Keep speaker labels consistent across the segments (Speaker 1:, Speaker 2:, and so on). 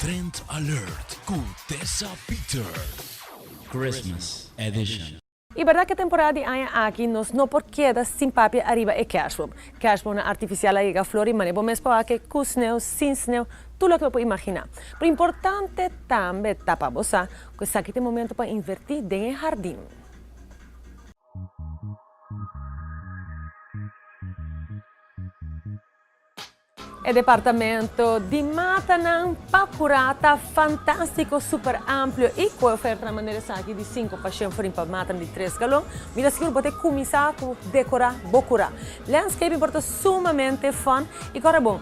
Speaker 1: Trend Alert com Tessa Peter. Christmas Edition.
Speaker 2: E verdade que a temporada de aia aqui nos não por queda sem papi Aruba e Kerstboom. Kerstboom na artificial aí a flor e mane bom mesmo aqui com sneeuw, sem sneeuw, tudo o que eu posso imaginar. Pero importante também tapa bossa, que esse aqui tem momento para invertir dentro do jardim. O departamento de mata não procurata fantástico, super amplo e com oferta na maneira aqui de 5 paixões para mata de 3 galões. Me asseguro que você começar a decorar bocura. Landscape importa sumamente fun e agora bom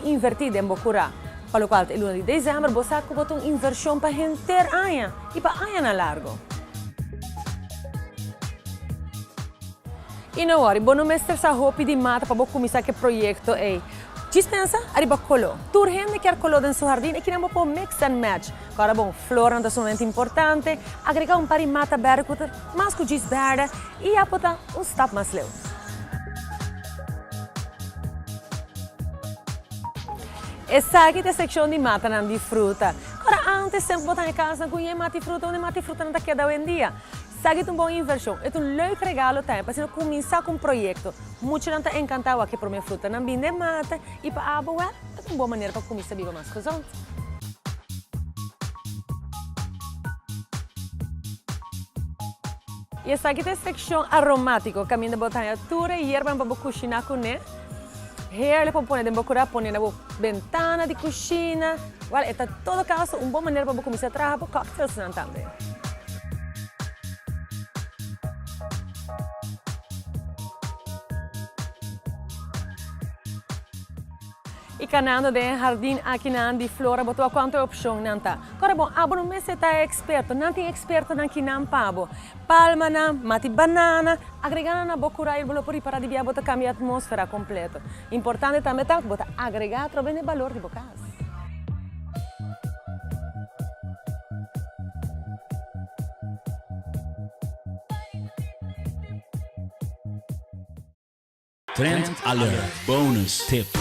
Speaker 2: invertir em bocura. Para o qual, el 1 de dezembro, você bota uma inversão para render aia e para aia na largo. E não worry, bom não mestre essa hopi de mata para começar que projeto é. Dispensa, arriba color. Tu gente quer color no seu jardim e queremos pôr mix and match. Agora, bom, flora é sumamente importante. Agregar par de mata verde, mas com giz verde e apotar stap mais leu. Essa aqui é a secção de mata de fruta. Agora, antes sempre botar em casa com mata de fruta, onde mata de fruta não está queda hoje em dia. Sabe que é uma boa inversão, é um leuk regalo para você começar com um projeto. Muitos não estão encantados aqui por minha fruta, não vem de mata e para a boa é uma boa maneira para começar a viver mais coisas. E essa aqui é a secção aromática, caminho de botar a tura e erva para cozinhar com ele. Ele pode pôr dentro da pôr na ventana de cozinha. Vale, é todo caso uma boa maneira para começar a trabalhar com cocktails também. E canando de jardim aqui na de flora, botou quanto opção não tá. Agora bom, abro mês está experto, não tem experto aqui não pabo. Palma na, mati banana, agregando na bocura e bolo por para de via botar cambia a atmosfera completa. Importante também tá botar agregar também o valor de bocas.
Speaker 1: Trend Alert Bonus Tip.